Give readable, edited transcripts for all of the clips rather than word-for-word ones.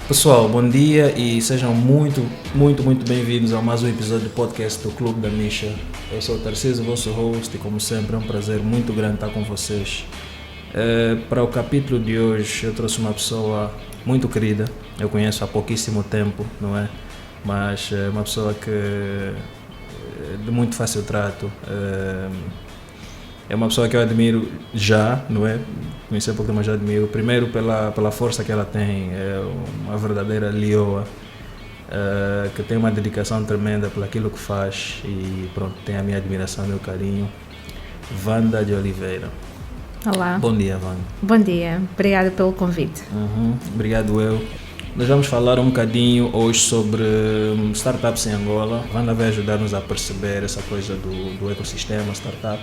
Pessoal, bom dia e sejam muito bem-vindos a mais um episódio do podcast do Clube da Misha. Eu sou o Tarcísio, vosso host, e como sempre é um prazer muito grande estar com vocês. Para o capítulo de hoje eu trouxe uma pessoa muito querida, eu conheço há pouquíssimo tempo, não é? Mas é uma pessoa que de muito fácil trato. É uma pessoa que eu admiro já, não é? Conheci há pouco tempo, mas já admiro. Primeiro pela força que ela tem, é uma verdadeira leoa, que tem uma dedicação tremenda por aquilo que faz e pronto, tem a minha admiração e meu carinho. Wanda de Oliveira. Olá. Bom dia, Wanda. Bom dia, obrigada pelo convite. Obrigado eu. Nós vamos falar um bocadinho hoje sobre startups em Angola. Wanda vai ajudar-nos a perceber essa coisa do ecossistema startup.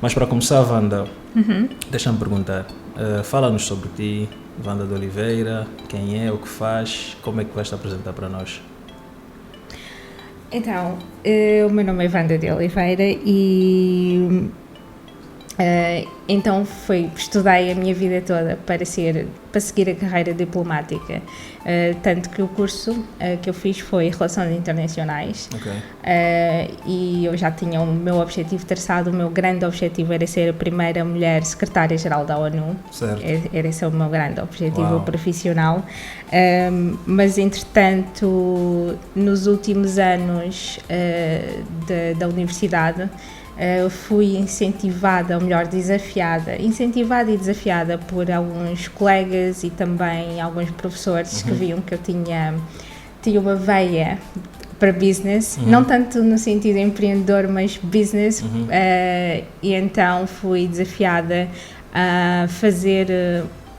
Mas para começar, Wanda, deixa-me perguntar, fala-nos sobre ti, Wanda de Oliveira, quem é, o que faz, como é que vais te apresentar para nós? Então, o meu nome é Wanda de Oliveira e então estudei a minha vida toda para seguir a carreira diplomática, tanto que o curso que eu fiz foi Relações Internacionais. Okay. E eu já tinha o meu objetivo traçado. O meu grande objetivo era ser a primeira mulher secretária-geral da ONU. Certo. Era esse o meu grande objetivo Uau. profissional, mas entretanto nos últimos anos da universidade fui incentivada, ou melhor, desafiada e desafiada por alguns colegas e também alguns professores que viam que eu tinha uma veia para business, não tanto no sentido empreendedor, mas business, e então fui desafiada a fazer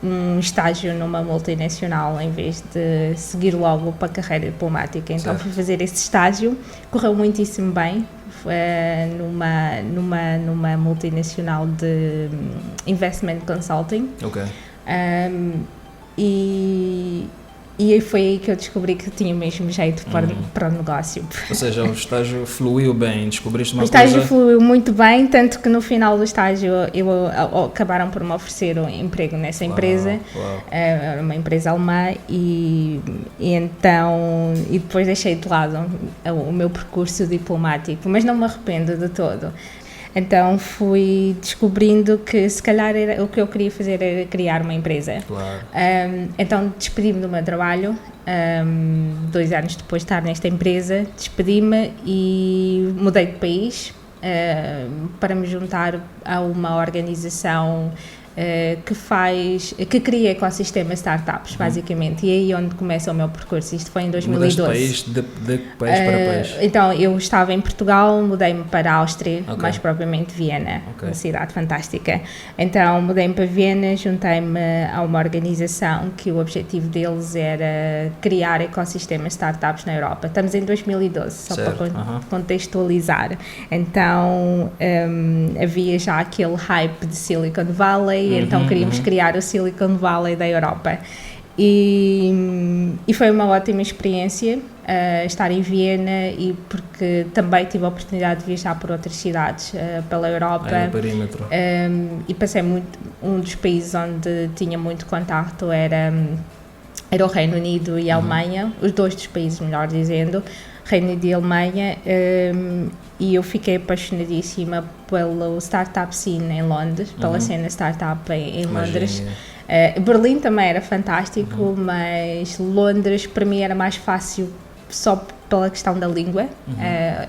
um estágio numa multinacional em vez de seguir logo para a carreira diplomática. Então Certo. fui fazer esse estágio, correu muitíssimo bem, numa multinacional de investment consulting. Ok. E foi aí que eu descobri que tinha mesmo jeito para o negócio. Ou seja, o estágio fluiu bem, descobriste uma O estágio coisa... fluiu muito bem, tanto que no final do estágio acabaram por me oferecer um emprego nessa empresa. Uau. Era uma empresa alemã e depois deixei de lado o meu percurso diplomático, mas não me arrependo de todo. Então fui descobrindo que se calhar o que eu queria fazer era criar uma empresa. Claro. Então despedi-me do meu trabalho, 2 anos depois de estar nesta empresa, despedi-me e mudei de país para me juntar a uma organização que cria ecossistemas startups, basicamente, e é aí onde começa o meu percurso. Isto foi em 2012. Mudaste de país para país? Então, eu estava em Portugal, mudei-me para a Áustria, Ok. mais propriamente Viena, Ok. uma cidade fantástica. Então, mudei-me para Viena, juntei-me a uma organização que o objetivo deles era criar ecossistemas startups na Europa. Estamos em 2012, só Certo. para contextualizar. Então, havia já aquele hype de Silicon Valley, então queríamos criar o Silicon Valley da Europa. E foi uma ótima experiência estar em Viena, e porque também tive a oportunidade de viajar por outras cidades pela Europa. No perímetro. E passei um dos países onde tinha muito contacto era o Reino Unido e a Alemanha, os dois dos países, melhor dizendo, Reino Unido e Alemanha, e eu fiquei apaixonadíssima pelo startup scene em Londres, pela cena startup em Londres. Berlim também era fantástico, mas Londres para mim era mais fácil só pela questão da língua.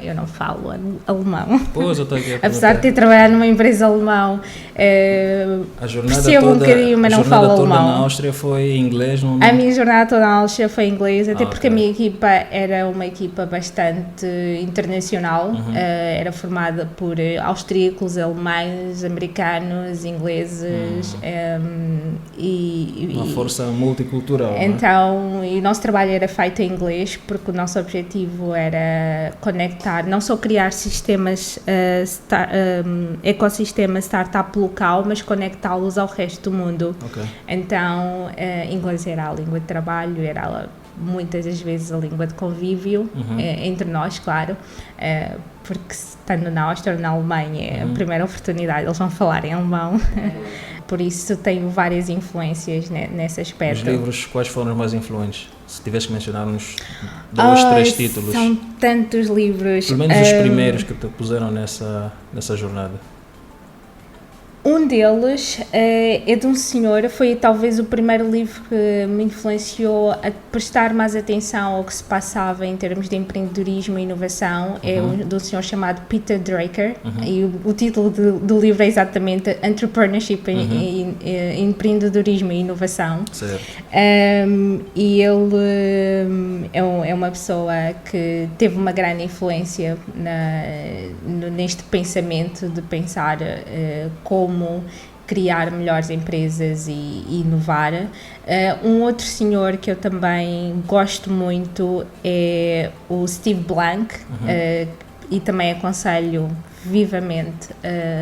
Eu não falo alemão. Pois, eu estou aqui a Apesar de ter trabalhado numa empresa alemã, percebo um bocadinho, mas não falo alemão. A jornada toda alemão. na Áustria foi em inglês? Não... A minha jornada toda na Áustria foi em inglês, até porque ok. a minha equipa era uma equipa bastante internacional, era formada por austríacos, alemães, americanos, ingleses, Uma força multicultural. então, e o nosso trabalho era feito em inglês, porque o nosso objetivo era conectar, não só criar sistemas, ecossistema startup local, mas conectá-los ao resto do mundo. Ok. Então, inglês era a língua de trabalho, era muitas das vezes a língua de convívio entre nós, claro, porque estando na Áustria ou na Alemanha é a primeira oportunidade, eles vão falar em alemão, por isso tenho várias influências nesse aspecto. Os livros, quais foram os mais influentes? Se tivesse que mencionar uns 2, 3 títulos. São tantos livros. Pelo menos os primeiros que te puseram nessa jornada. Um deles é de um senhor, foi talvez o primeiro livro que me influenciou a prestar mais atenção ao que se passava em termos de empreendedorismo e inovação. É de um senhor chamado Peter Drucker, e o título do livro é exatamente Entrepreneurship Empreendedorismo e Inovação. Certo. E ele é uma pessoa que teve uma grande influência neste pensamento de pensar como criar melhores empresas e inovar. Um outro senhor que eu também gosto muito é o Steve Blank, e também aconselho vivamente,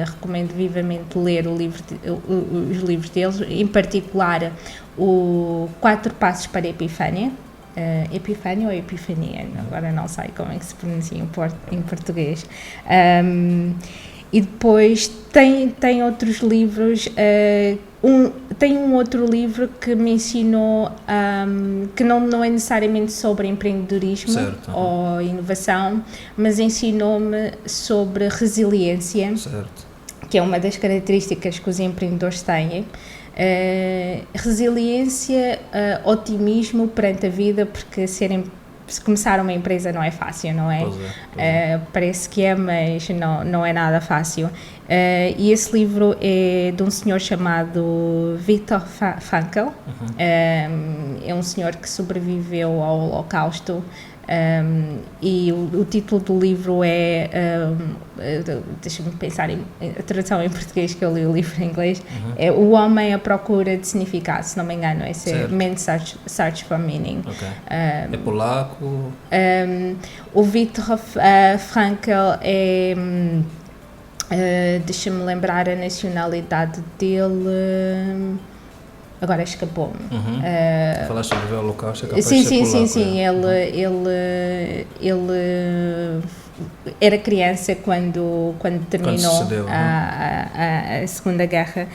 recomendo vivamente ler os livros deles, em particular o 4 Passos para a Epifânia. Epifânia ou Epifania? Agora não sei como é que se pronuncia em português. E depois tem outros livros, tem um outro livro que me ensinou, que não é necessariamente sobre empreendedorismo, certo, ou inovação, mas ensinou-me sobre resiliência, certo, que é uma das características que os empreendedores têm. Resiliência, otimismo perante a vida, porque se começar uma empresa não é fácil, não é? Pois é. Parece que é, mas não é nada fácil. E esse livro é de um senhor chamado Viktor Frankl. É um senhor que sobreviveu ao Holocausto. E o título do livro é, deixa-me pensar a tradução em português, que eu li o livro em inglês, é O Homem à Procura de Significado, se não me engano, esse é Man's Search for Meaning. Okay. É polaco? O Viktor Frankl é, deixa-me lembrar a nacionalidade dele. Agora escapou-me. Falaste sobre o Holocausto, é capaz sim, de ser polaco. Sim. Ele era criança quando terminou a Segunda Guerra.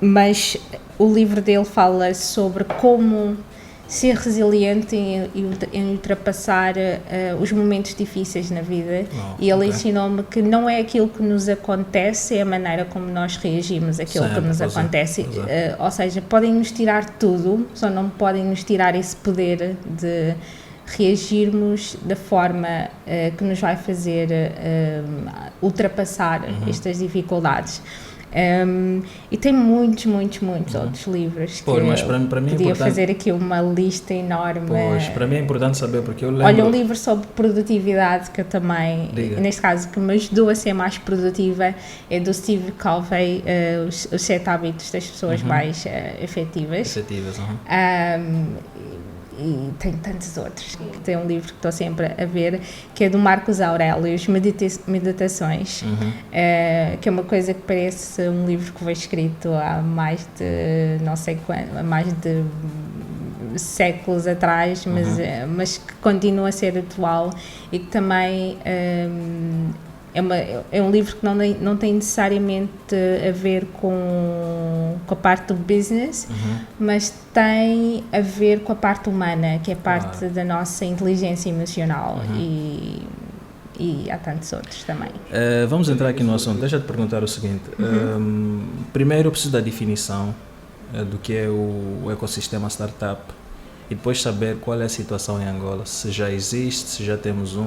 Mas o livro dele fala sobre como ser resiliente em ultrapassar os momentos difíceis na vida. E ele ensinou-me que não é aquilo que nos acontece, é a maneira como nós reagimos àquilo que nos acontece. Ou seja, podem nos tirar tudo, só não podem nos tirar esse poder de reagirmos da forma que nos vai fazer ultrapassar estas dificuldades. E tem muitos outros livros. Pois, mas para mim é podia fazer aqui uma lista enorme. Pois, para mim é importante saber, porque eu lembro... Olha, um livro sobre produtividade que eu também, neste caso, que me ajudou a ser mais produtiva, é do Steve Covey, os 7 hábitos das pessoas mais efetivas. E tem tantos outros. Tem um livro que estou sempre a ver, que é do Marcos Aurelius, Meditações, que é uma coisa que parece um livro que foi escrito há mais de, não sei quando, há mais de séculos atrás, mas que continua a ser atual e que também é um livro que não tem necessariamente a ver com a parte do business, mas tem a ver com a parte humana, que é parte da nossa inteligência emocional, e há tantos outros também. Vamos entrar aqui no assunto. Deixa-te perguntar o seguinte. Primeiro eu preciso da definição do que é o ecossistema startup e depois saber qual é a situação em Angola, se já existe, se já temos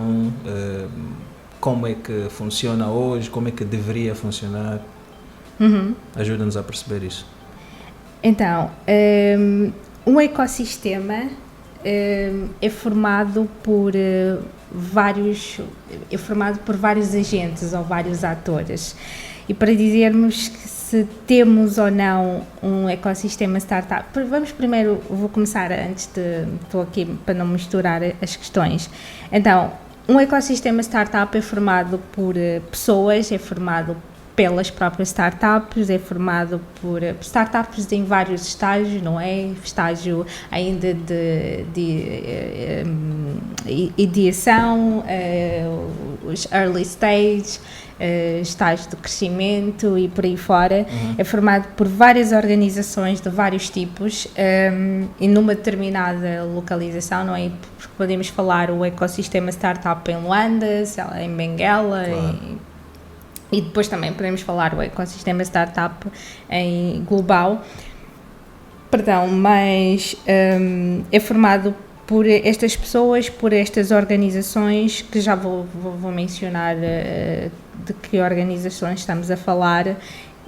como é que funciona hoje, como é que deveria funcionar. Ajuda-nos a perceber isso. Então, um ecossistema é formado por vários agentes ou vários atores. E para dizermos que se temos ou não um ecossistema startup, vou começar estou aqui para não misturar as questões. Então, um ecossistema startup é formado por pessoas, é formado pelas próprias startups, é formado por startups em vários estágios, não é? Estágio ainda de ideação, os early stage, estágio de crescimento e por aí fora. É formado por várias organizações de vários tipos e numa determinada localização, não é? Porque podemos falar o ecossistema startup em Luanda, em Benguela, claro. E depois também podemos falar o ecossistema startup em global. Mas é formado por estas pessoas, por estas organizações, que já vou mencionar de que organizações estamos a falar,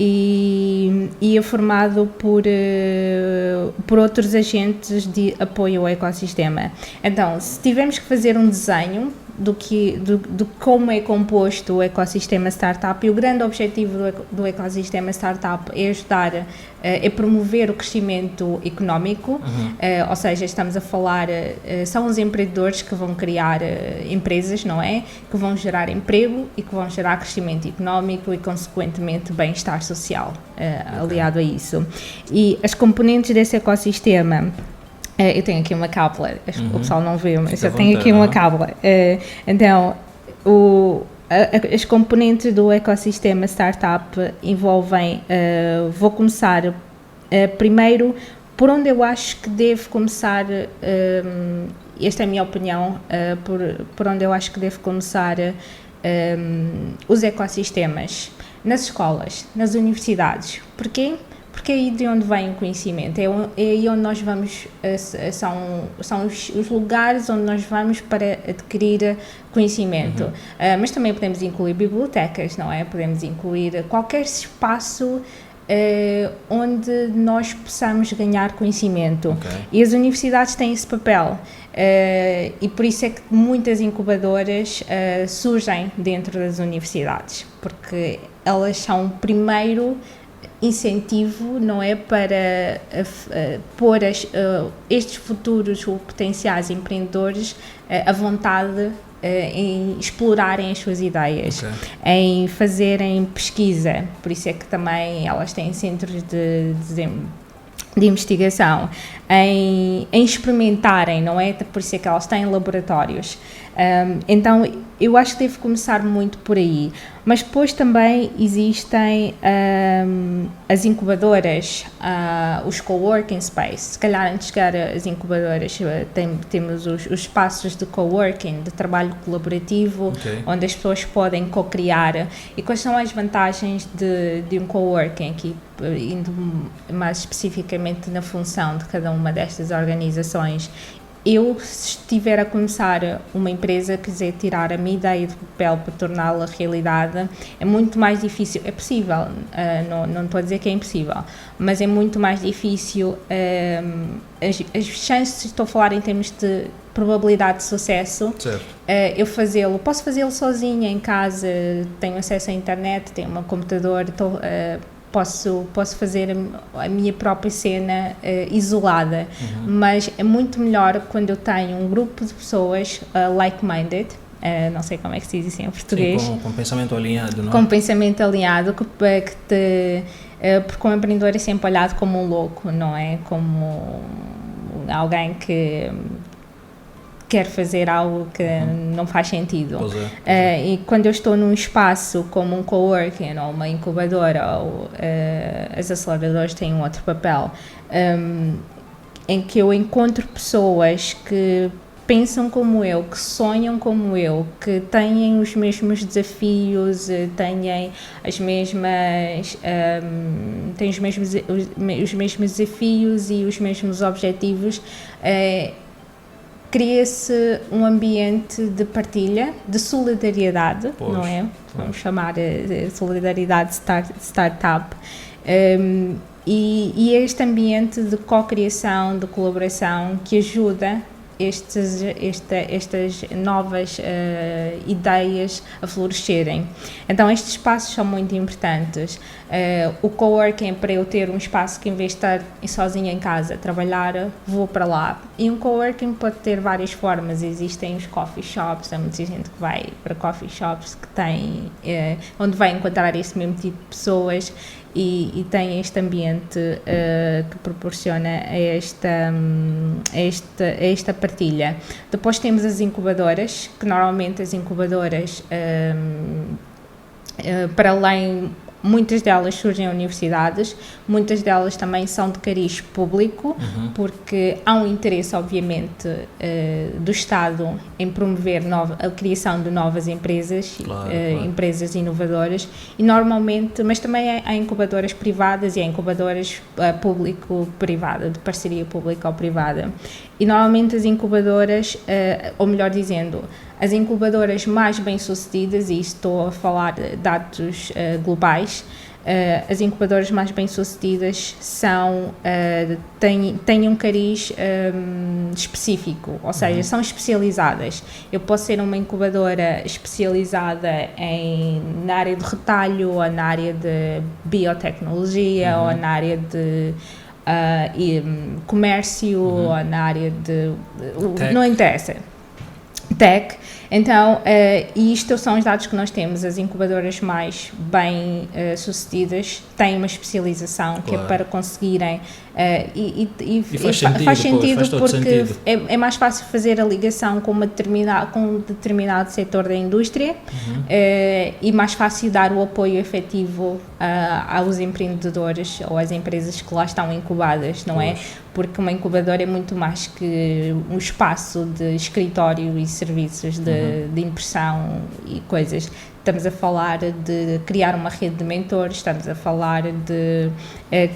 e é formado por outros agentes de apoio ao ecossistema. Então, se tivermos que fazer um desenho de como é composto o ecossistema startup, e o grande objetivo do ecossistema startup é ajudar, é promover o crescimento económico, ou seja, estamos a falar, são os empreendedores que vão criar empresas, não é? Que vão gerar emprego e que vão gerar crescimento económico e, consequentemente, bem-estar social aliado a isso. E as componentes desse ecossistema, eu tenho aqui uma cábula, o pessoal não vê, mas eu tenho aqui uma cábula. Então, as componentes do ecossistema startup envolvem, vou começar primeiro por onde eu acho que devo começar, esta é a minha opinião, por onde eu acho que devo começar os ecossistemas, nas escolas, nas universidades. Porquê? Porque é aí de onde vem o conhecimento, é aí onde nós vamos, são os lugares onde nós vamos para adquirir conhecimento. Mas também podemos incluir bibliotecas, não é? Podemos incluir qualquer espaço onde nós possamos ganhar conhecimento. E as universidades têm esse papel. E por isso é que muitas incubadoras surgem dentro das universidades, porque elas são o primeiro incentivo, não é, para pôr estes futuros ou potenciais empreendedores à vontade em explorarem as suas ideias, em fazerem pesquisa. Por isso é que também elas têm centros de investigação, em experimentarem, não é? Por isso é que elas têm laboratórios. Então, eu acho que devo começar muito por aí. Mas depois também existem as incubadoras, os coworking space. Se calhar, antes de chegar às incubadoras, temos os espaços de coworking, de trabalho colaborativo, onde as pessoas podem co-criar. E quais são as vantagens de um coworking, aqui indo mais especificamente na função de cada uma destas organizações? Eu, se estiver a começar uma empresa, quiser tirar a minha ideia de papel para torná-la realidade, é muito mais difícil. É possível, não estou a dizer que é impossível, mas é muito mais difícil. As chances, estou a falar em termos de probabilidade de sucesso, eu posso fazê-lo sozinha em casa, tenho acesso à internet, tenho um computador, posso fazer a minha própria cena isolada, mas é muito melhor quando eu tenho um grupo de pessoas like-minded, não sei como é que se diz isso em português. Sim, com pensamento alinhado, não é? Com pensamento alinhado, porque um empreendedor é sempre olhado como um louco, não é? Como alguém que quer fazer algo que não faz sentido. E quando eu estou num espaço como um coworking ou uma incubadora, ou as aceleradoras têm um outro papel, em que eu encontro pessoas que pensam como eu, que sonham como eu, que têm os mesmos desafios, têm os mesmos desafios e os mesmos objetivos, cria-se um ambiente de partilha, de solidariedade, não é? Vamos chamar de solidariedade startup. E este ambiente de co-criação, de colaboração, que ajuda estas novas ideias a florescerem. Então estes espaços são muito importantes. O coworking, para eu ter um espaço que, em vez de estar sozinha em casa a trabalhar, vou para lá. E um coworking pode ter várias formas. Existem os coffee shops, há muita gente que vai para coffee shops que tem, onde vai encontrar esse mesmo tipo de pessoas e tem este ambiente que proporciona esta partilha. Depois temos as incubadoras, que normalmente as incubadoras, para além, muitas delas surgem em universidades, muitas delas também são de cariz público, porque há um interesse, obviamente, do Estado em promover a criação de novas empresas, claro. Empresas inovadoras, e normalmente, mas também há incubadoras privadas e há incubadoras público-privada, de parceria público-privada. E normalmente as incubadoras, ou melhor dizendo, as incubadoras mais bem-sucedidas, e estou a falar de dados globais, as incubadoras mais bem-sucedidas têm um cariz específico, ou seja, são especializadas. Eu posso ser uma incubadora especializada na área de retalho, ou na área de biotecnologia, ou na área de comércio, ou na área de... não interessa. Tech. Então, isto são os dados que nós temos. As incubadoras mais bem sucedidas têm uma especialização, claro, que é para conseguirem faz sentido porque é mais fácil fazer a ligação com um determinado setor da indústria, e mais fácil dar o apoio efetivo aos empreendedores ou às empresas que lá estão incubadas, não é? Porque uma incubadora é muito mais que um espaço de escritório e serviços de impressão e coisas. Estamos a falar de criar uma rede de mentores, estamos a falar de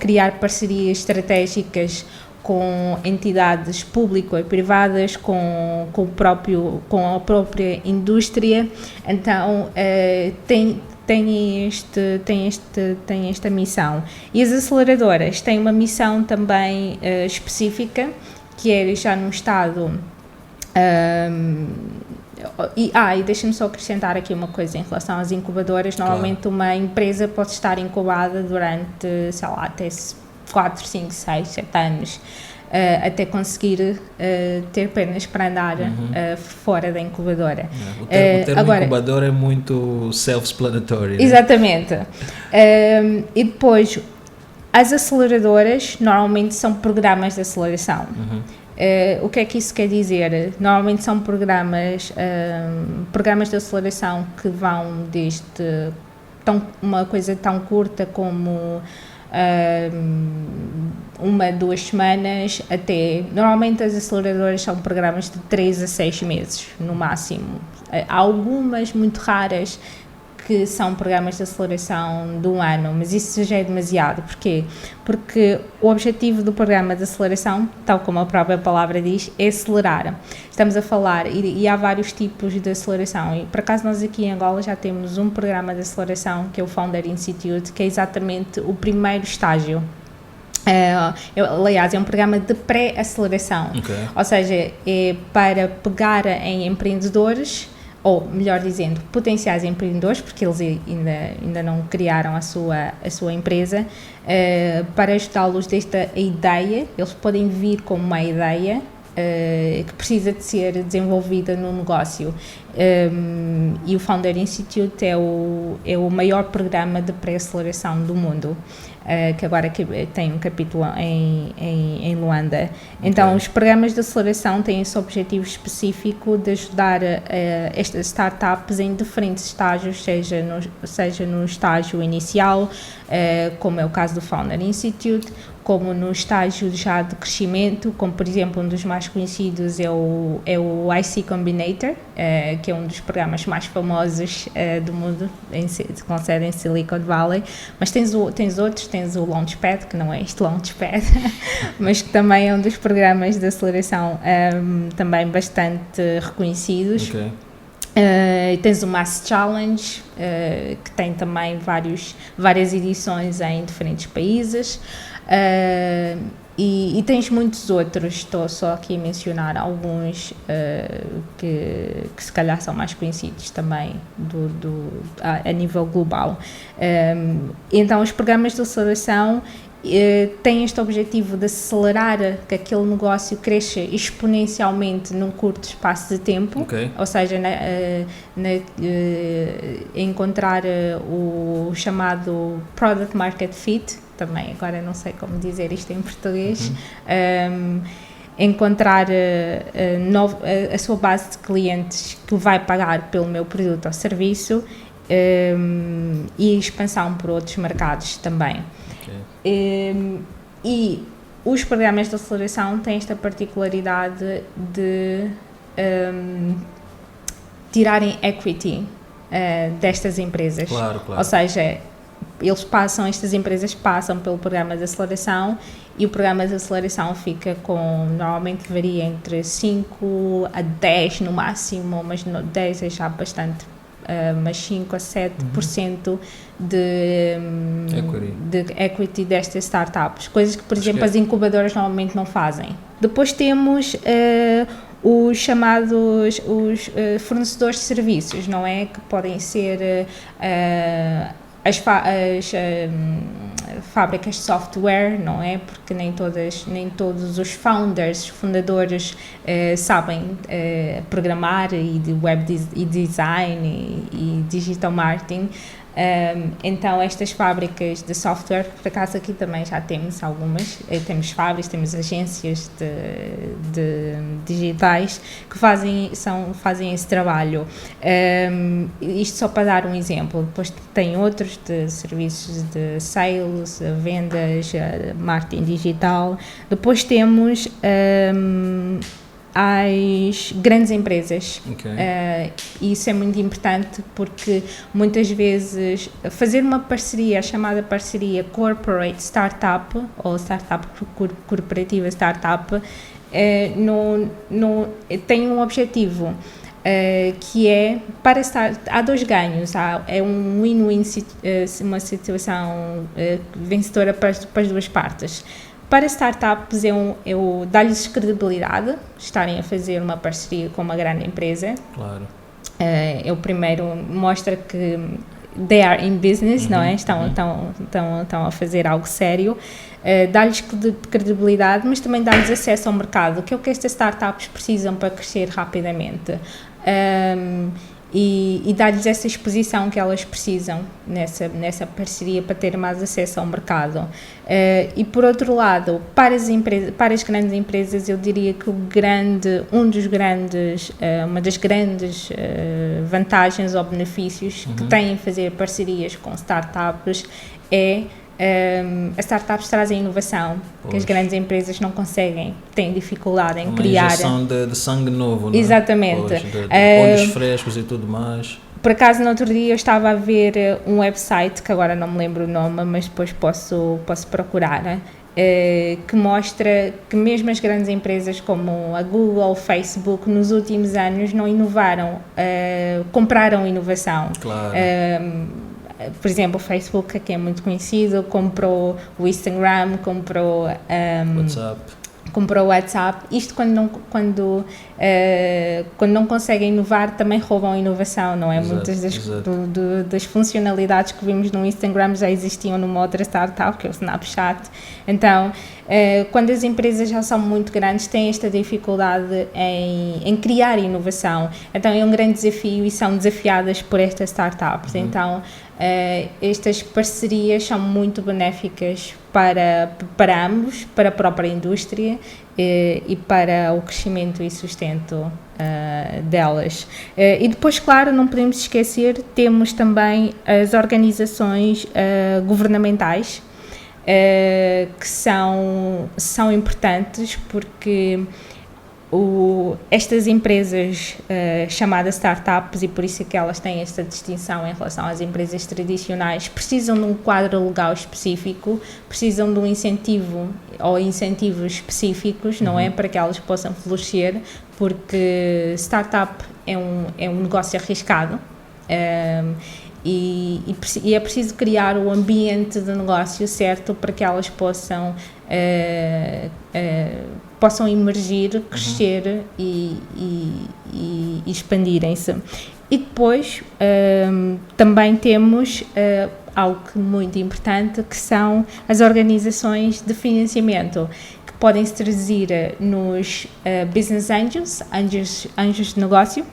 criar parcerias estratégicas com entidades públicas e privadas, com a própria indústria. Então, tem esta missão. E as aceleradoras têm uma missão também específica, que é já num estado... E deixa-me só acrescentar aqui uma coisa em relação às incubadoras. Normalmente, claro, uma empresa pode estar incubada durante, sei lá, até 4, 5, 6, 7 anos, até conseguir ter pernas para andar fora da incubadora. O termo incubadora é muito self-explanatory. Exatamente. E depois, as aceleradoras normalmente são programas de aceleração. O que é que isso quer dizer? Normalmente são programas de aceleração que vão desde uma coisa tão curta como 1, 2 semanas até... Normalmente as aceleradoras são programas de 3 a 6 meses, no máximo. Há algumas muito raras que são programas de aceleração de 1 ano, mas isso já é demasiado. Porquê? Porque o objetivo do programa de aceleração, tal como a própria palavra diz, é acelerar. Estamos a falar, e há vários tipos de aceleração, e por acaso nós aqui em Angola já temos um programa de aceleração, que é o Founder Institute, que é exatamente o primeiro estágio. Aliás, é um programa de pré-aceleração, ou seja, é para pegar em empreendedores, ou melhor dizendo, potenciais empreendedores, porque eles ainda não criaram a sua empresa, para ajudá-los desta ideia. Eles podem vir com uma ideia que precisa de ser desenvolvida no negócio, e o Founder Institute é o maior programa de pré-aceleração do mundo, que agora tem um capítulo em Luanda. Então, os programas de aceleração têm esse objetivo específico de ajudar estas startups em diferentes estágios, seja no estágio inicial, como é o caso do Founder Institute, como no estágio já de crescimento, como por exemplo um dos mais conhecidos é o IC Combinator, que é um dos programas mais famosos do mundo, com sede em Silicon Valley, mas tens outros, tens o Launchpad, que não é este Launchpad, mas que também é um dos programas de aceleração também bastante reconhecidos. Tens o Mass Challenge, que tem também várias edições em diferentes países. E tens muitos outros, estou só aqui a mencionar alguns que se calhar são mais conhecidos também a nível global. Então, os programas de aceleração têm este objetivo de acelerar que aquele negócio cresça exponencialmente num curto espaço de tempo, ou seja, encontrar o chamado Product Market Fit, também agora não sei como dizer isto em português, encontrar a sua base de clientes que vai pagar pelo meu produto ou serviço e expansão por outros mercados também. E os programas de aceleração têm esta particularidade de tirarem equity destas empresas. Claro. Ou seja, estas empresas passam pelo programa de aceleração e o programa de aceleração fica normalmente varia entre 5 a 10 no máximo, mas 10 é já bastante, mas 5 a 7% de equity destas startups, coisas que, por exemplo, as incubadoras normalmente não fazem. Depois temos os chamados fornecedores de serviços, não é? Que podem ser as fábricas de software, não é? Porque nem todos os fundadores sabem programar e de web design e digital marketing. Então estas fábricas de software, por acaso aqui também já temos algumas, temos fábricas, temos agências de digitais que fazem esse trabalho. Isto só para dar um exemplo. Depois tem outros de serviços de sales, vendas, marketing digital. Depois temos às grandes empresas. Isso é muito importante porque muitas vezes fazer uma parceria, a chamada parceria corporate startup ou startup corporativa startup, tem um objetivo que é para estar, há dois ganhos, é um win-win, uma situação vencedora para as duas partes. Para startups dá-lhes credibilidade estarem a fazer uma parceria com uma grande empresa. Claro. Primeiro mostra que they are in business, não é? Estão a fazer algo sério. Dá-lhes credibilidade, mas também dá-lhes acesso ao mercado, que é o que estas startups precisam para crescer rapidamente. E dar-lhes essa exposição que elas precisam nessa parceria para ter mais acesso ao mercado. E por outro lado, para as grandes empresas, eu diria que uma das grandes vantagens ou benefícios que têm em fazer parcerias com startups é as startups trazem inovação que as grandes empresas não conseguem, têm dificuldade em criar. Uma injeção de sangue novo, não é? Exatamente. De olhos frescos e tudo mais. Por acaso, no outro dia eu estava a ver um website, que agora não me lembro o nome, mas depois posso procurar, que mostra que mesmo as grandes empresas como a Google, o Facebook, nos últimos anos não inovaram, compraram inovação. Claro. Por exemplo, o Facebook, que é muito conhecido, comprou o Instagram, comprou o WhatsApp. Isto quando não conseguem inovar, também roubam a inovação, não é? Exato, Muitas das funcionalidades que vimos no Instagram já existiam numa outra startup, que é o Snapchat. Então, quando as empresas já são muito grandes, têm esta dificuldade em criar inovação. Então, é um grande desafio e são desafiadas por estas startups. Então, estas parcerias são muito benéficas para ambos, para a própria indústria e para o crescimento e sustento delas. E depois, claro, não podemos esquecer, temos também as organizações governamentais, que são importantes porque estas empresas chamadas startups, e por isso é que elas têm esta distinção em relação às empresas tradicionais, precisam de um quadro legal específico, precisam de um incentivo ou incentivos específicos, não é? Para que elas possam florescer, porque startup é um negócio arriscado. e é preciso criar o ambiente de negócio certo para que elas possam emergir, crescer e expandirem-se. E depois também temos algo muito importante, que são as organizações de financiamento, que podem se traduzir nos business anjos de negócio,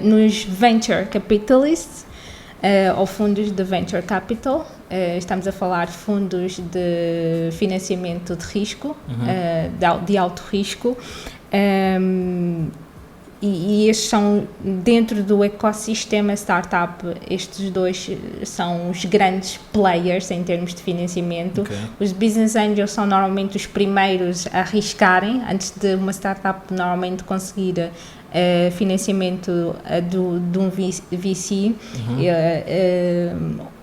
nos venture capitalists, ou fundos de venture capital. Estamos a falar de fundos de financiamento de risco, de alto risco, e estes são, dentro do ecossistema startup, estes dois são os grandes players em termos de financiamento. Os business angels são normalmente os primeiros a arriscarem, antes de uma startup normalmente conseguir financiamento de um VC.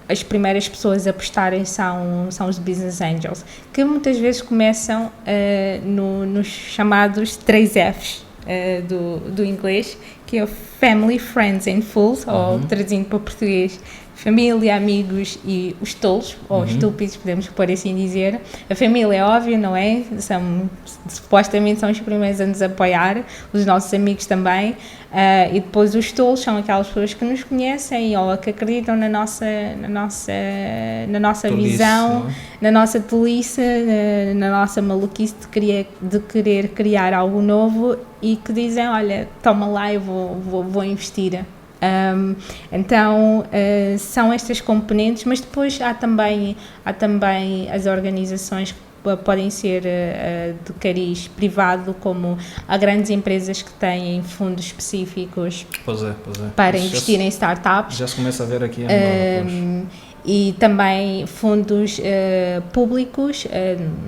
As primeiras pessoas a apostarem são os business angels, que muitas vezes começam nos chamados 3Fs do inglês, que é o Family, Friends and Fools, ou traduzindo para português, família, amigos e os tolos, ou estúpidos, podemos por assim dizer. A família é óbvio, não é? Supostamente são os primeiros a nos apoiar, os nossos amigos também, e depois os tolos são aquelas pessoas que nos conhecem ou que acreditam na nossa tolice, visão, na nossa tolice, na nossa maluquice de querer criar algo novo, e que dizem, olha, toma lá, eu vou investir. Então são estas componentes, mas depois há também as organizações que podem ser de cariz privado, como há grandes empresas que têm fundos específicos para investir em startups. Já se começa a ver aqui e também fundos públicos.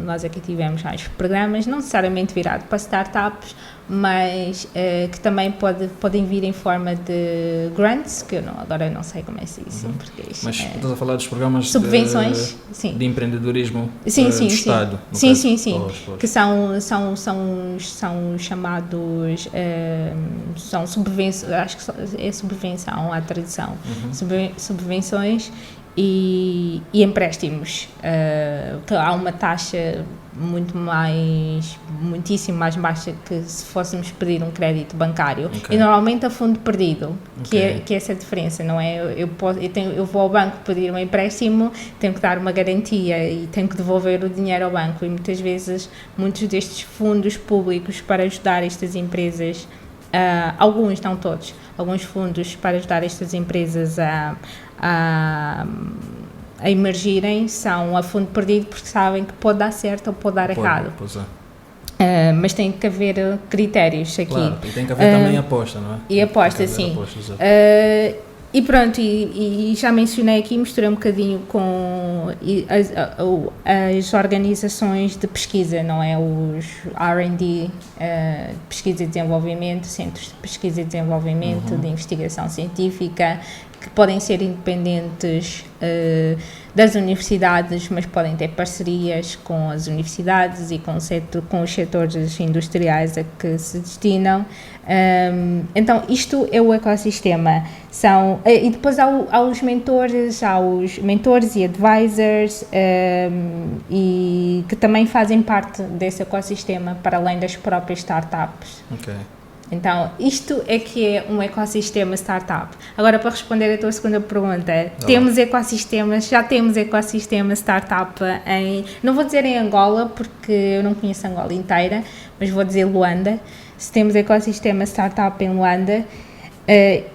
Nós aqui tivemos vários programas, não necessariamente virados para startups, mas que também podem vir em forma de grants, que agora não sei como é isso em português. Mas estás a falar dos programas subvenções, de empreendedorismo do Estado? Sim. Que são chamados, são subvenções, acho que é subvenção a tradução, subvenções e empréstimos, que há uma taxa muitíssimo mais baixa que se fôssemos pedir um crédito bancário, e normalmente a fundo perdido, que é essa a diferença, não é? Eu vou ao banco pedir um empréstimo, tenho que dar uma garantia e tenho que devolver o dinheiro ao banco, e muitas vezes muitos destes fundos públicos para ajudar estas empresas, alguns, não todos, alguns fundos para ajudar estas empresas a emergirem são a fundo perdido, porque sabem que pode dar certo ou pode dar errado. Mas tem que haver critérios aqui. Claro, e tem que haver também aposta, não é? E aposta, sim. E pronto, e já mencionei aqui, misturei um bocadinho com as organizações de pesquisa, não é? Os R&D, pesquisa e desenvolvimento, centros de pesquisa e desenvolvimento, de investigação científica, que podem ser independentes das universidades, mas podem ter parcerias com as universidades e com os setores industriais a que se destinam. Então, isto é o ecossistema. E depois há os mentores e advisors, e que também fazem parte desse ecossistema, para além das próprias startups. Então, isto é que é um ecossistema startup. Agora, para responder a tua segunda pergunta, já temos ecossistemas startup não vou dizer em Angola, porque eu não conheço Angola inteira, mas vou dizer Luanda. Se temos ecossistema startup em Luanda,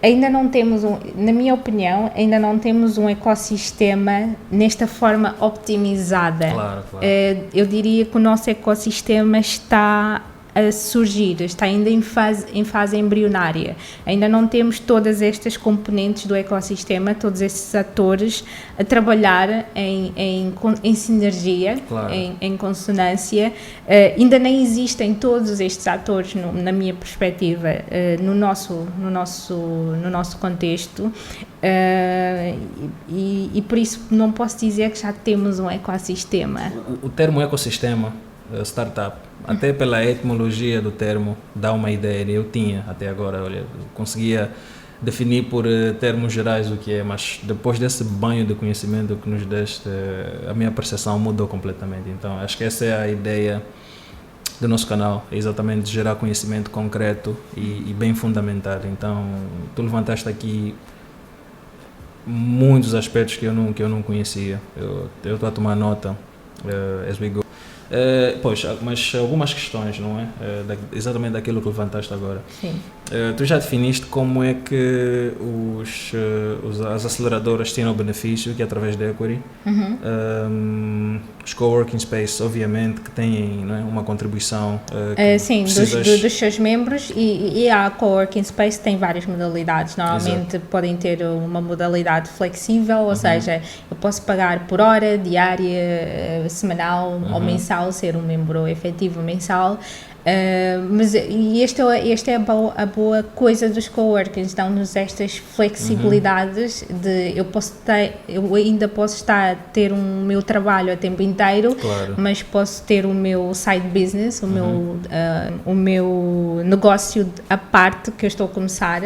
ainda não temos, na minha opinião, ainda não temos um ecossistema nesta forma optimizada. Claro. Eu diria que o nosso ecossistema está a surgir, está ainda em fase embrionária. Ainda não temos todas estas componentes do ecossistema, todos esses atores a trabalhar em sinergia, em consonância. Ainda nem existem todos estes atores, na minha perspectiva, no nosso contexto, e por isso não posso dizer que já temos um ecossistema. O termo ecossistema, startup, até pela etimologia do termo, dá uma ideia. Eu tinha até agora, conseguia definir por termos gerais o que é, mas depois desse banho de conhecimento que nos deste, a minha percepção mudou completamente. Então acho que essa é a ideia do nosso canal, é exatamente gerar conhecimento concreto e bem fundamentado. Então tu levantaste aqui muitos aspectos que eu não conhecia. Eu estou a tomar nota as we go. Pois, mas algumas questões, não é? Exatamente daquilo que levantaste agora. Sim. Tu já definiste como é que as aceleradoras têm o benefício, que é através da Equity. Os coworking space, obviamente, que têm, não é, uma contribuição. Sim, dos seus membros, e a coworking space tem várias modalidades. Normalmente podem ter uma modalidade flexível, ou seja, eu posso pagar por hora, diária, semanal ou mensal, ser um membro efetivo mensal. Mas esta é a boa coisa dos coworkings, dão-nos estas flexibilidades de eu ainda posso ter o meu trabalho a tempo inteiro, claro, mas posso ter o meu side business, o meu negócio à parte que eu estou a começar,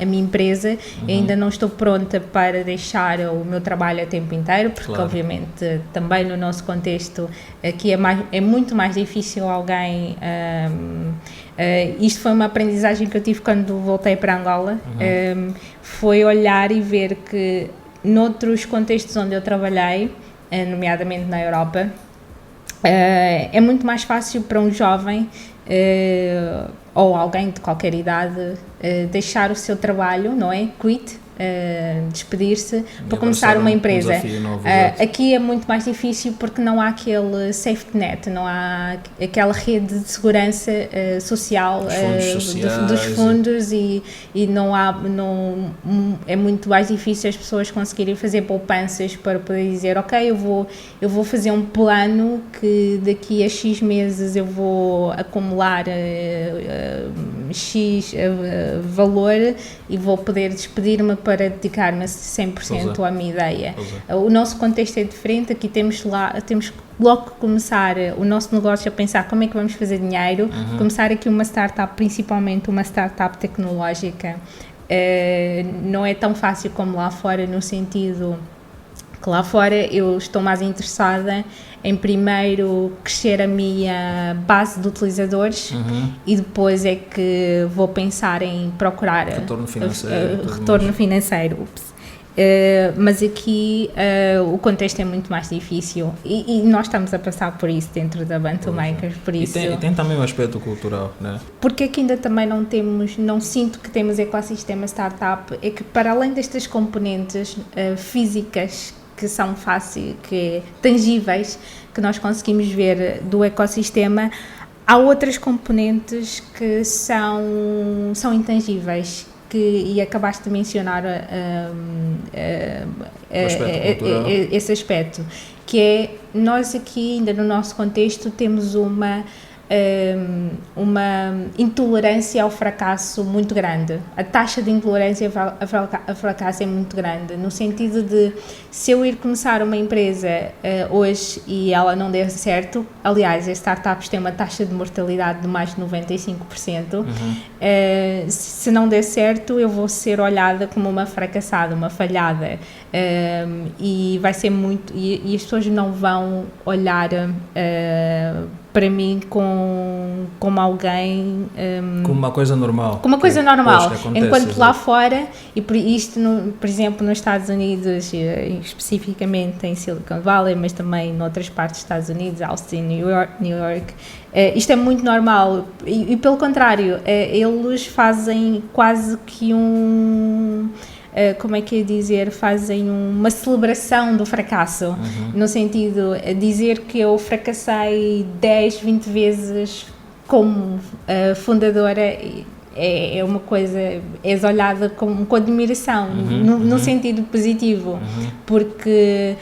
a minha empresa. Ainda não estou pronta para deixar o meu trabalho a tempo inteiro, porque claro, obviamente também no nosso contexto aqui é muito mais difícil alguém. Isto foi uma aprendizagem que eu tive quando voltei para Angola. Foi olhar e ver que noutros contextos onde eu trabalhei, nomeadamente na Europa, é muito mais fácil para um jovem ou alguém de qualquer idade deixar o seu trabalho, não é? Quit, despedir-se para começar uma empresa. Aqui é muito mais difícil porque não há aquele safety net, não há aquela rede de segurança social dos fundos e é muito mais difícil as pessoas conseguirem fazer poupanças para poder dizer, ok, eu vou fazer um plano que daqui a X meses eu vou acumular X valor e vou poder despedir-me para dedicar-me 100% à minha ideia. O nosso contexto é diferente, aqui temos logo que começar o nosso negócio a pensar como é que vamos fazer dinheiro, começar aqui uma startup, principalmente uma startup tecnológica, não é tão fácil como lá fora, no sentido que lá fora eu estou mais interessada em primeiro crescer a minha base de utilizadores e depois é que vou pensar em procurar retorno financeiro. Mas aqui o contexto é muito mais difícil e nós estamos a passar por isso dentro da Bantu Makers, por isso. E tem também o aspecto cultural, né? Porque aqui ainda também não sinto que temos ecossistema startup, é que para além destas componentes físicas que são tangíveis, que nós conseguimos ver do ecossistema, há outras componentes que são intangíveis, e acabaste de mencionar esse aspecto, que é, nós aqui ainda no nosso contexto temos uma intolerância ao fracasso muito grande. A taxa de intolerância ao fracasso é muito grande, no sentido de, se eu ir começar uma empresa hoje e ela não der certo, aliás, as startups têm uma taxa de mortalidade de mais de 95%, se não der certo, eu vou ser olhada como uma fracassada, uma falhada, e vai ser muito, e as pessoas não vão olhar para mim como alguém... como uma coisa normal. Como uma coisa normal. Enquanto lá fora, e por exemplo, nos Estados Unidos, especificamente em Silicon Valley, mas também noutras partes dos Estados Unidos, Austin, New York, isto é muito normal. E pelo contrário, eles fazem quase que como é que é dizer, fazem uma celebração do fracasso, no sentido de dizer que eu fracassei 10, 20 vezes como fundadora, é uma coisa, és olhada com admiração, no sentido positivo, porque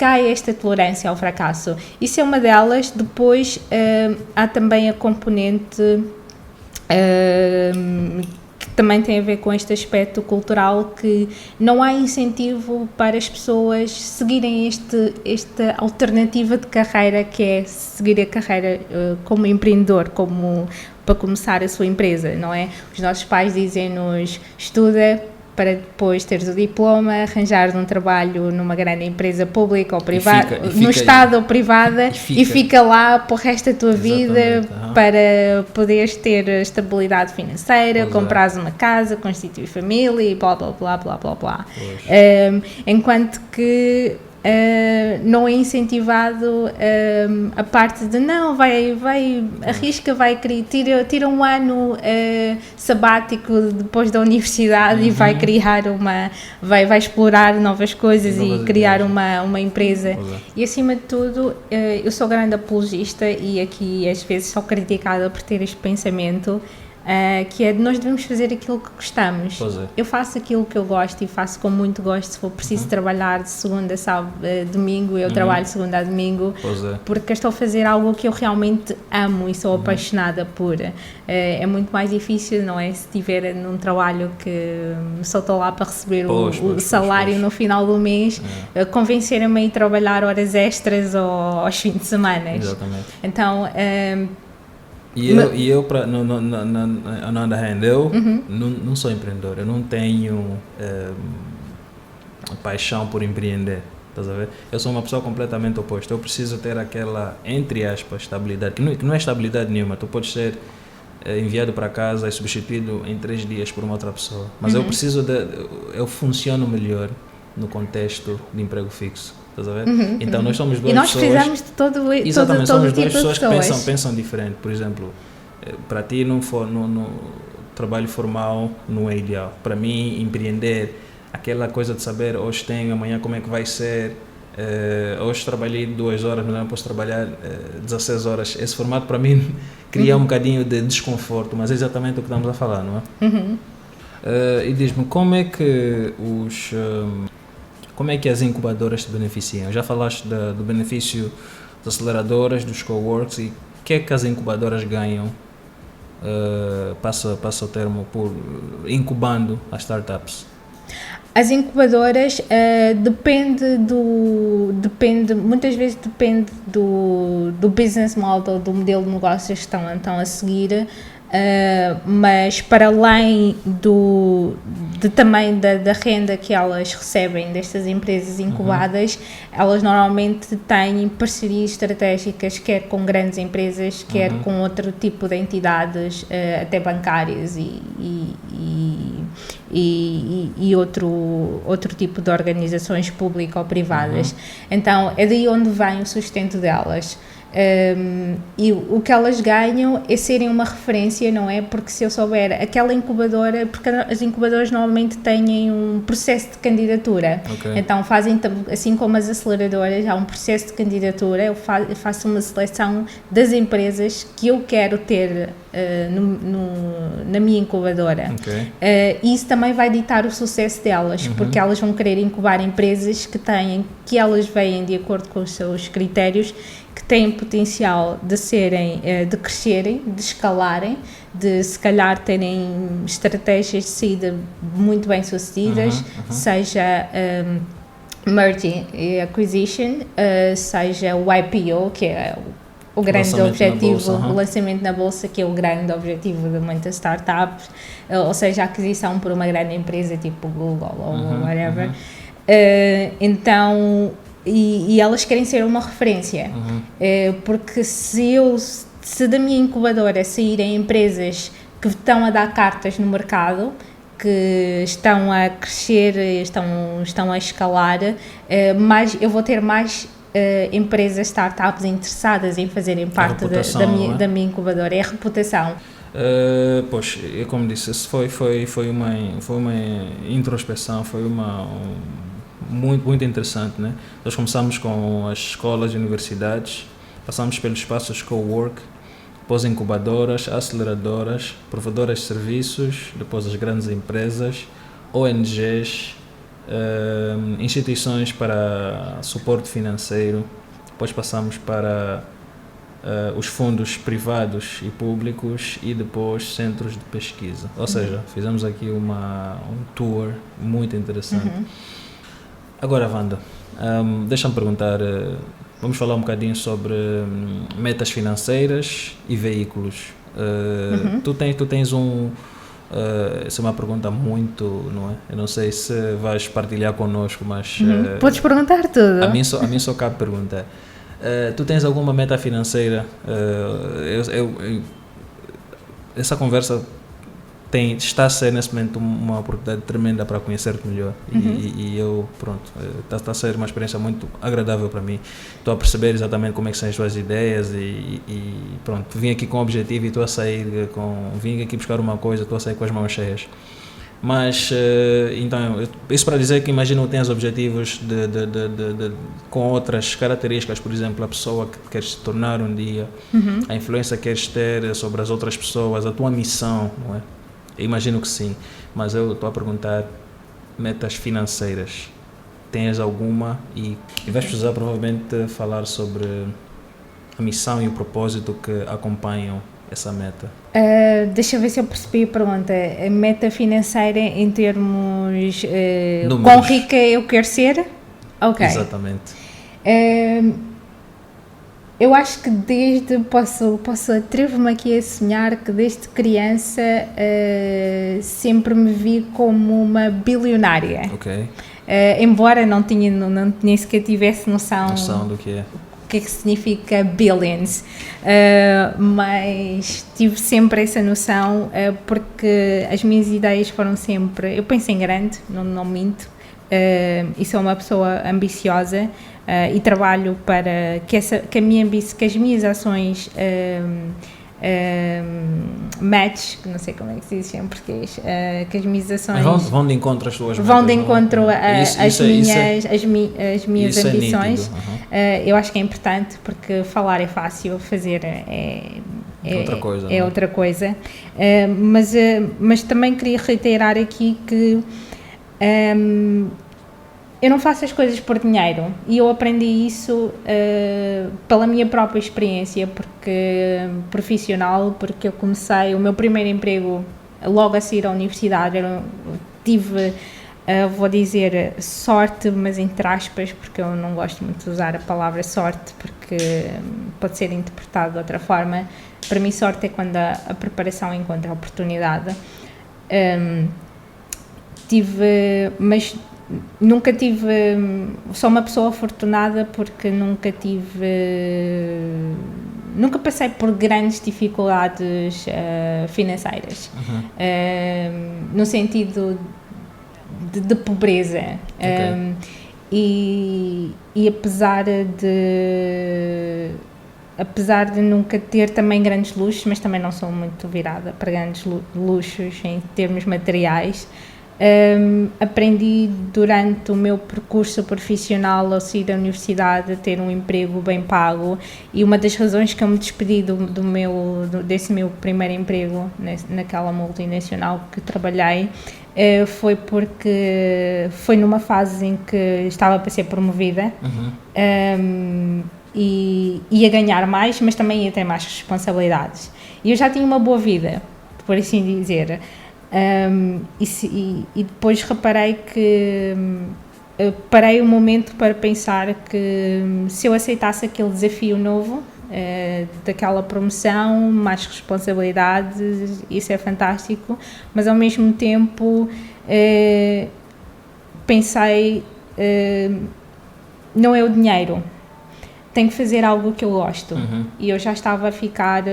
há esta tolerância ao fracasso. Isso é uma delas. Depois há também a componente que também tem a ver com este aspecto cultural, que não há incentivo para as pessoas seguirem esta alternativa de carreira, que é seguir a carreira como empreendedor, como para começar a sua empresa, não é? Os nossos pais dizem-nos, estuda para depois teres o diploma, arranjares um trabalho numa grande empresa pública ou privada, no Estado ou privada, e fica lá para o resto da tua vida para poderes ter estabilidade financeira, comprares uma casa, constituir família e blá blá blá blá blá blá. Enquanto que não é incentivado a parte de não, arrisca, tira um ano sabático depois da universidade e vai criar vai explorar novas coisas e criar uma empresa. E acima de tudo, eu sou grande apologista e aqui às vezes sou criticada por ter este pensamento, que é de nós devemos fazer aquilo que gostamos. Eu faço aquilo que eu gosto e faço com muito gosto. Se for preciso trabalhar de segunda a sábado, domingo, eu trabalho de segunda a domingo, porque estou a fazer algo que eu realmente amo e sou apaixonada por. É muito mais difícil, não é? Se estiver num trabalho que só estou lá para receber o salário no final do mês, convencerem-me a ir trabalhar horas extras ou aos fins de semana. Exatamente. Então, E eu on the other hand, eu não sou empreendedor, eu não tenho paixão por empreender, estás a ver? Eu sou uma pessoa completamente oposta, eu preciso ter aquela, entre aspas, estabilidade, que não é estabilidade nenhuma, tu podes ser enviado para casa e substituído em 3 dias por uma outra pessoa, mas eu preciso eu funciono melhor no contexto de emprego fixo. Estás a ver? Então nós somos duas pessoas. E nós precisamos de todo exatamente, somos tipo duas pessoas que pensam diferente. Por exemplo, para ti no trabalho formal não é ideal. Para mim, empreender, aquela coisa de saber hoje tenho, amanhã como é que vai ser, hoje trabalhei 2 horas, amanhã posso trabalhar 16 horas. Esse formato para mim cria um bocadinho de desconforto, mas é exatamente o que estamos a falar, não é? E diz-me, como é que as incubadoras te beneficiam? Já falaste do benefício das aceleradoras, dos coworks, e o que é que as incubadoras ganham, passa o termo, por incubando as startups? As incubadoras muitas vezes depende do business model, do modelo de negócios que estão a seguir. Mas para além também da renda que elas recebem destas empresas incubadas, elas normalmente têm parcerias estratégicas, quer com grandes empresas, quer com outro tipo de entidades, até bancárias e outro tipo de organizações públicas ou privadas. Então é daí onde vem o sustento delas. E o que elas ganham é serem uma referência, não é? Porque se eu souber aquela incubadora, porque as incubadoras normalmente têm um processo de candidatura, então fazem, assim como as aceleradoras, há um processo de candidatura, eu faço uma seleção das empresas que eu quero ter na minha incubadora. E isso também vai ditar o sucesso delas, porque elas vão querer incubar empresas que elas veem de acordo com os seus critérios, que têm potencial de crescerem, de escalarem, de se calhar terem estratégias de saída muito bem sucedidas, seja merging e acquisition, seja o IPO, que é o grande objetivo, o lançamento na bolsa, que é o grande objetivo de muitas startups, ou seja, a aquisição por uma grande empresa tipo Google ou whatever. Então, e elas querem ser uma referência, porque se da minha incubadora saírem empresas que estão a dar cartas no mercado, que estão a crescer, estão a escalar, eu vou ter mais empresas, startups interessadas em fazerem parte da minha incubadora. É a reputação. Pois, como disse, foi uma introspeção, foi muito, muito interessante, né? Nós começamos com as escolas e universidades, passamos pelos espaços co-work, depois incubadoras, aceleradoras, provedoras de serviços, depois as grandes empresas, ONGs, instituições para suporte financeiro, depois passamos para os fundos privados e públicos e depois centros de pesquisa. Ou seja, fizemos aqui um tour muito interessante. Agora, Wanda, deixa-me perguntar, vamos falar um bocadinho sobre metas financeiras e veículos. Tu tens essa é uma pergunta muito, não é? Eu não sei se vais partilhar connosco, mas... Podes perguntar tudo. A mim só cabe perguntar. Tu tens alguma meta financeira? Essa conversa está a ser nesse momento uma oportunidade tremenda para conhecer-te melhor e eu, pronto, está a ser uma experiência muito agradável para mim. Estou a perceber exatamente como é que são as tuas ideias e pronto, vim aqui com um objetivo e estou a sair vim aqui buscar uma coisa, estou a sair com as mãos cheias. Mas, então, isso para dizer que imagino que tens objetivos com outras características, por exemplo, a pessoa que queres se tornar um dia, a influência que queres ter sobre as outras pessoas, a tua missão, não é? Eu imagino que sim, mas eu estou a perguntar metas financeiras. Tens alguma? E vais precisar provavelmente falar sobre a missão e o propósito que acompanham essa meta. Deixa eu ver se eu percebi a pergunta. A meta financeira em termos Números. Quão rica eu quero ser? Ok. Exatamente. Eu acho que posso atrevo-me aqui a sonhar que desde criança sempre me vi como uma bilionária. Ok. Embora nem sequer tivesse noção do que é. O que é que significa billions, mas tive sempre essa noção porque as minhas ideias foram sempre, eu penso em grande, não minto, e sou uma pessoa ambiciosa e trabalho para que as minhas ações match, não sei como é que se diz em português, que as minhas ações vão de encontro às tuas metas, vão de encontro às minhas isso ambições. É Eu acho que é importante porque falar é fácil, fazer é outra coisa. Mas também queria reiterar aqui que eu não faço as coisas por dinheiro e eu aprendi isso pela minha própria experiência profissional, porque eu comecei o meu primeiro emprego logo a sair à universidade. Eu tive, vou dizer sorte, mas entre aspas, porque eu não gosto muito de usar a palavra sorte porque pode ser interpretado de outra forma. Para mim sorte é quando a preparação encontra a oportunidade. Mas nunca tive, sou uma pessoa afortunada porque nunca passei por grandes dificuldades Uhum. financeiras, no sentido de pobreza. Okay. E apesar de nunca ter também grandes luxos, mas também não sou muito virada para grandes luxos em termos materiais, aprendi durante o meu percurso profissional ao sair da universidade a ter um emprego bem pago, e uma das razões que eu me despedi desse meu primeiro emprego naquela multinacional que trabalhei foi porque foi numa fase em que estava para ser promovida. E ia ganhar mais, mas também ia ter mais responsabilidades. E eu já tinha uma boa vida, por assim dizer. E depois reparei que parei um momento para pensar que se eu aceitasse aquele desafio novo, daquela promoção, mais responsabilidades, isso é fantástico, mas ao mesmo tempo pensei, não é o dinheiro, tenho que fazer algo que eu gosto. E eu já estava a ficar,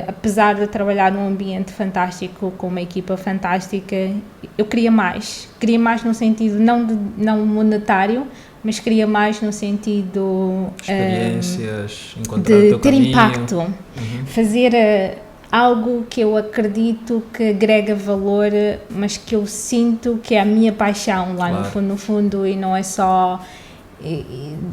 apesar de trabalhar num ambiente fantástico, com uma equipa fantástica, eu queria mais no sentido não monetário, mas queria mais no sentido experiências, encontrar o teu ter caminho. Impacto, fazer algo que eu acredito que agrega valor, mas que eu sinto que é a minha paixão lá. Claro. no fundo, e não é só...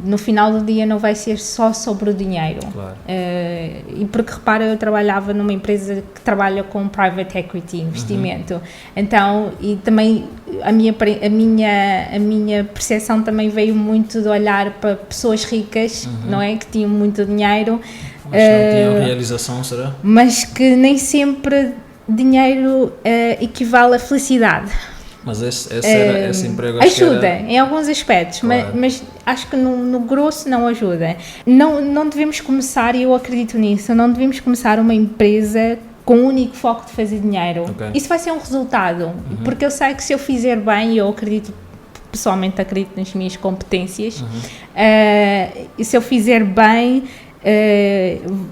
no final do dia não vai ser só sobre o dinheiro. Claro. E porque repara, eu trabalhava numa empresa que trabalha com private equity, investimento. Então, e também a minha percepção também veio muito de olhar para pessoas ricas, não é? Que tinham muito dinheiro. Mas não tinham realização, será? Mas que nem sempre dinheiro equivale a felicidade. Mas esse emprego acho que ajuda era... em alguns aspectos, Claro. mas acho que no grosso não ajuda. Não devemos começar, e eu acredito nisso, não devemos começar uma empresa com o único foco de fazer dinheiro. Ok. Isso vai ser um resultado, porque eu sei que se eu fizer bem, e eu acredito, pessoalmente acredito nas minhas competências, e se eu fizer bem,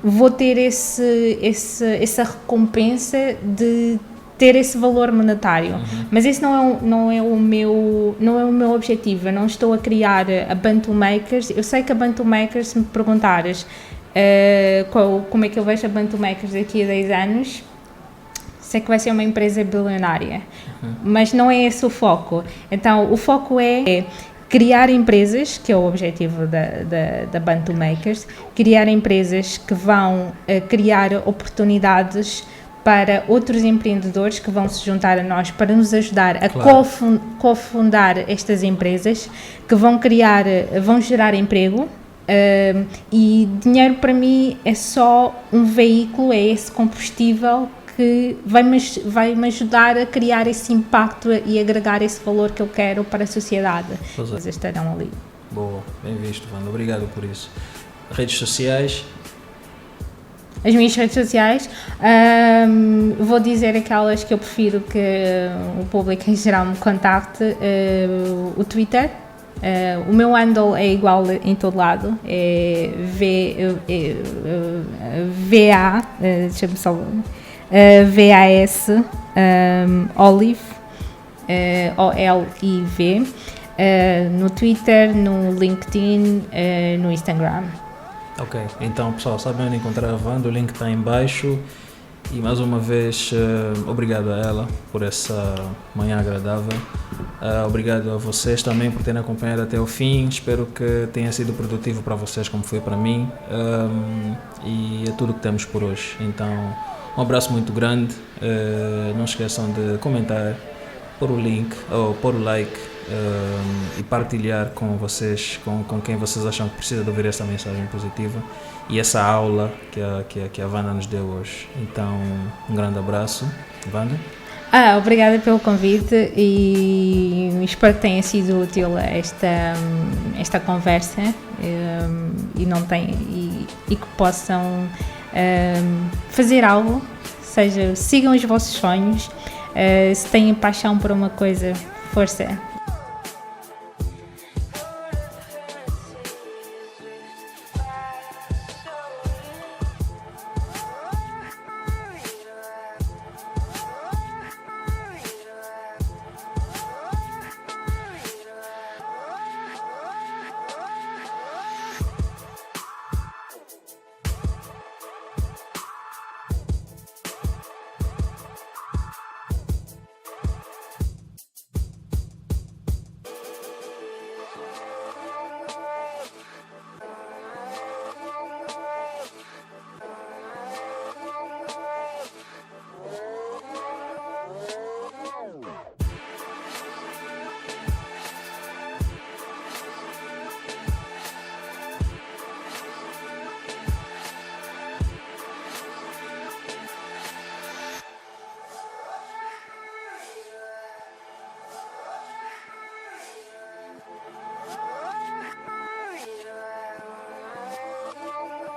vou ter essa recompensa de ter esse valor monetário, mas esse não é o meu objetivo. Eu não estou a criar a Bantu Makers. Eu sei que a Bantu Makers, se me perguntares como é que eu vejo a Bantu Makers daqui a 10 anos, sei que vai ser uma empresa bilionária, mas não é esse o foco. Então, o foco é criar empresas, que é o objetivo da Bantu Makers, criar empresas que vão criar oportunidades para outros empreendedores que vão se juntar a nós para nos ajudar a cofundar estas empresas, que vão gerar emprego, e dinheiro para mim é só um veículo, é esse combustível que vai-me ajudar a criar esse impacto e agregar esse valor que eu quero para a sociedade. Eles estarão ali. Boa, bem visto, Wanda. Obrigado por isso. Redes sociais? As minhas redes sociais, vou dizer aquelas que eu prefiro que o público em geral me contacte. O Twitter, o meu handle é igual em todo lado, é deixa-me só, VAS Olive, OLIV, no Twitter, no LinkedIn, no Instagram. Ok, então pessoal, sabem onde encontrar a Wanda, o link está em baixo. E mais uma vez, obrigado a ela por essa manhã agradável. Obrigado a vocês também por terem acompanhado até o fim. Espero que tenha sido produtivo para vocês como foi para mim. E é tudo que temos por hoje. Então, um abraço muito grande. Não esqueçam de comentar, pôr o link ou pôr o like, e partilhar com vocês, com quem vocês acham que precisa de ouvir essa mensagem positiva e essa aula que a Wanda nos deu hoje. Então, um grande abraço, Wanda. Obrigada pelo convite e espero que tenha sido útil esta conversa, e que possam fazer algo, seja, sigam os vossos sonhos, se têm paixão por uma coisa, força.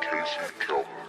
Casey Kelman.